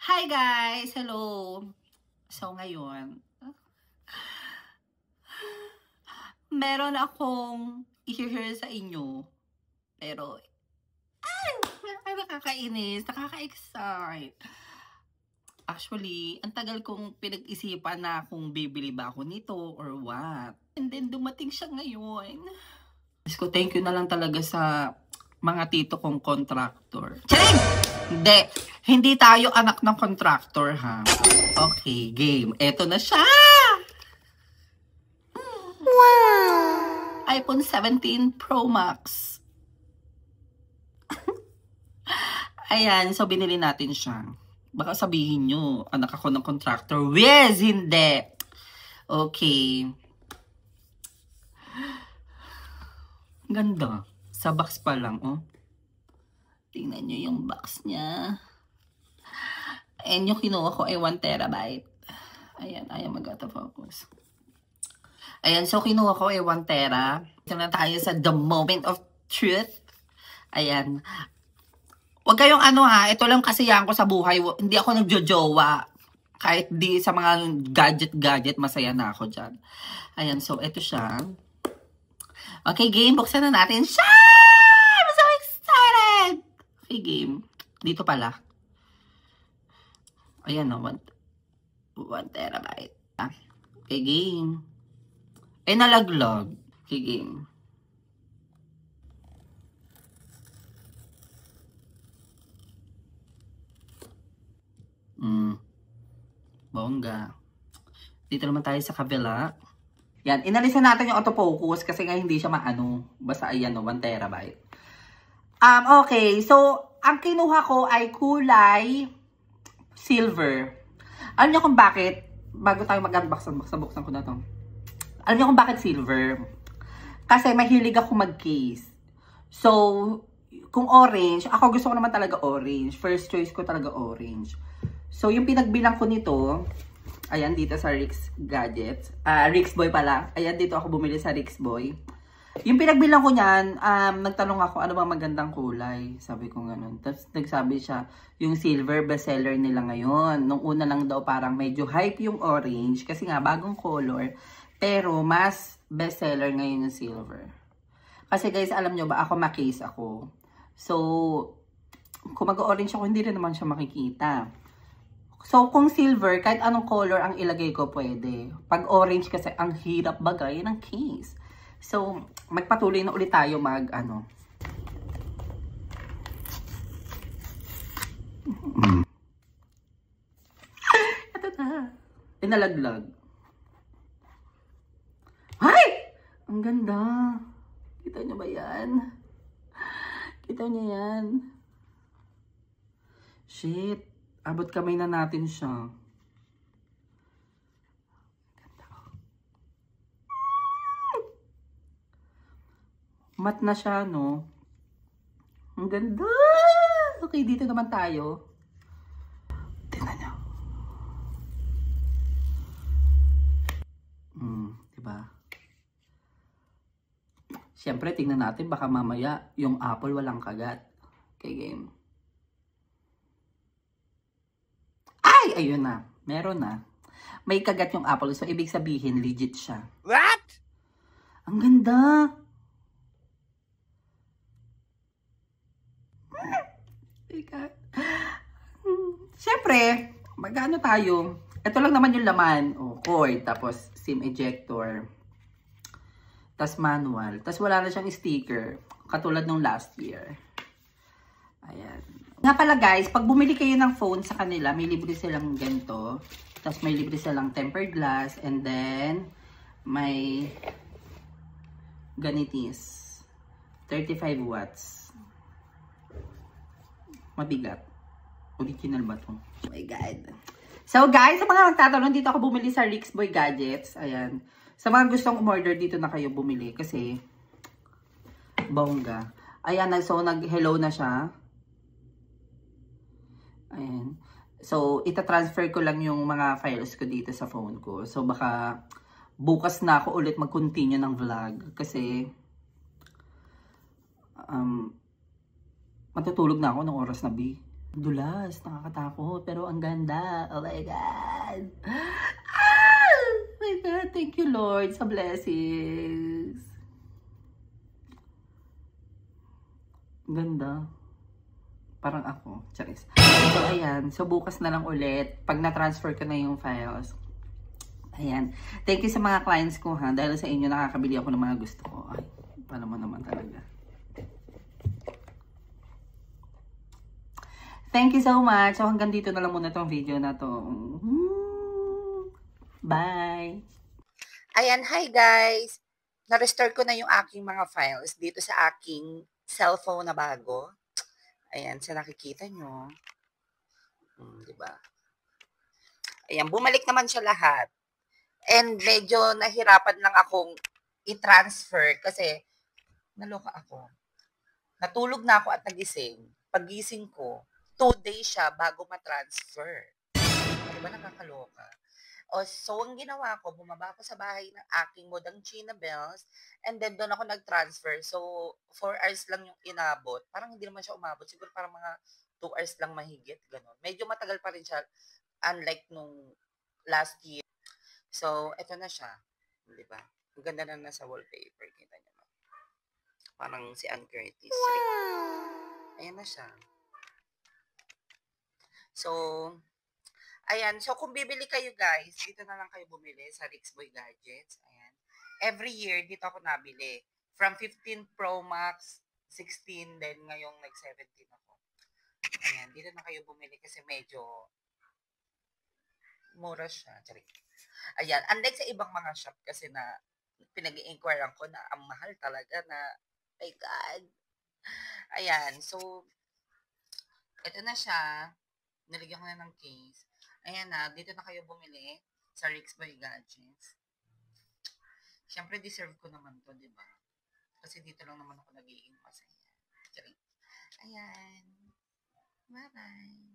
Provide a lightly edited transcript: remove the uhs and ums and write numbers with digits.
Hi guys! Hello! So ngayon, meron akong i-share sa inyo. Pero, nakakainis, nakaka-excite. Actually, ang tagal kong pinag-isipan na kung bibili ba ako nito or what. And then dumating siya ngayon. Thank you na lang talaga sa mga tito kong contractor. Charing! Hindi tayo anak ng contractor, ha? Okay, game. Eto na siya! Wow! iPhone 17 Pro Max. Ayan, so binili natin siya. Baka sabihin nyo, anak ako ng contractor. Yes, hindi! Okay. Ganda. Sa box pa lang, oh. Tingnan nyo yung box niya. And yung kinuha ko ay 1 terabyte. Ayan, ayaw mag-auto-focus. Ayan, so kinuha ko ay 1 tera. Ito na tayo sa the moment of truth. Ayan. Huwag kayong ano ha, ito lang kasiyahan ko sa buhay. Hindi ako nagjojowa. Kahit di sa mga gadget, masaya na ako dyan. Ayan, so ito siya. Okay, game. Buksan na natin siya! I'm so excited! Okay, game. Dito pala. Ayan o, 1 terabyte. Okay, game. Eh, nalaglag. Okay, game. Bongga. Dito naman tayo sa kabila. Yan, inalisan natin yung autofocus kasi nga hindi siya maano. Basta ayan o, 1 terabyte. Okay, so, ang kinuha ko ay kulay silver. Alam niyo kung bakit? Bago tayo mag-unbox, buksan ko na to. Alam niyo kung bakit silver? Kasi mahilig ako mag-case. So, kung orange, ako gusto ko naman talaga orange. First choice ko talaga orange. So, yung pinagbilang ko nito, ayan, dito sa Rix Gadgets. Rix Boy pala. Ayan, dito ako bumili sa Rix Boy. Yung pinagbilang ko niyan, nagtanong ako, ano bang magandang kulay? Sabi ko ganun. Tapos nagsabi siya, yung silver bestseller nila ngayon. Nung una lang daw parang medyo hype yung orange. Kasi nga, bagong color. Pero mas bestseller ngayon yung silver. Kasi guys, alam nyo ba, ako makase ako. So, kung mag-orange ako, hindi rin naman siya makikita. So, kung silver, kahit anong color ang ilagay ko, pwede. Pag orange kasi, ang hirap bagay ng case. So, magpatuloy na ulit tayo mag-ano. Ito na. Pinalaglag. Ay! Ang ganda. Kita nyo ba yan? Kita nyo yan? Shit. Abot kamay na natin siya. Mat na siya, no? Ang ganda! Okay, dito naman tayo. Tingnan nyo. Diba? Siyempre, tingnan natin. Baka mamaya, yung apple walang kagat. Okay, game. Ayun na. Meron na. May kagat yung apple. So, ibig sabihin, legit siya. What? Ang ganda. Siyempre, magano tayo. Ito lang naman yung laman. O, cord. Tapos, SIM ejector. Tapos, manual. Tapos, wala na siyang sticker. Katulad nung last year. Ayan. Nga pala guys, pag bumili kayo ng phone sa kanila, may libre silang ganito. Tapos may libre silang tempered glass. And then, may ganitis. 35 watts. Mabigat. Original ba ito? Oh my God. So guys, sa mga magtatanong, dito ako bumili sa Rix Boy Gadgets. Ayan. Sa mga gustong umorder, dito na kayo bumili. Kasi, bongga. Ayan, so nag-hello na siya. Ayan. So, ita-transfer ko lang yung mga files ko dito sa phone ko. So, baka bukas na ako ulit mag-continue ng vlog. Kasi, matutulog na ako ng oras na B. Dulas, nakakatakot, pero ang ganda. Oh my God! Ah! Oh my God, thank you Lord sa blessings. Ganda. Parang ako. Charis. So, ayan. So, bukas na lang ulit. Pag na-transfer ko na yung files. Ayan. Thank you sa mga clients ko ha. Dahil sa inyo, nakakabili ako ng mga gusto ko. Ay, paano mo naman talaga. Thank you so much. So, hanggang dito na lang muna itong video na to. Bye! Ayan, hi guys! Na-restore ko na yung aking mga files dito sa aking cellphone na bago. Ayan, sa nakikita nyo. Diba? Ayan, bumalik naman siya lahat. And medyo nahirapan lang akong i-transfer kasi naloka ako. Natulog na ako at nagising. Pagising ko, 2 days siya bago ma-transfer. Diba nakakaloka? So, ang ginawa ko, bumaba ako sa bahay ng aking modang China Bells and then doon ako nag-transfer. So, 4 hours lang yung inabot. Parang hindi naman siya umabot. Siguro parang mga 2 hours lang mahigit. Ganun. Medyo matagal pa rin siya unlike nung last year. So, eto na siya. Di ba? Ang ganda na nasa wallpaper. Kita niyo na. Parang si Ann Curtis. Wow! Ayan na siya. So, ayan. So, kung bibili kayo guys, dito na lang kayo bumili sa Rixboy Gadgets. Ayan. Every year, dito ako nabili. From 15 Pro Max, 16, then ngayong nag-17 ako. Ayan. Dito na kayo bumili kasi medyo mura siya. Charik. Ayan. Unlike sa ibang mga shop kasi na pinag-i-inquire ko na ang mahal talaga na, my God. Ayan. So, ito na siya. Nilagyan ko na ng case. Ayan na, dito na kayo bumili sa Rixboy Gadgets. Siyempre, deserve ko naman to, di ba? Kasi dito lang naman ako nag-iing masaya. Ayan. Bye-bye.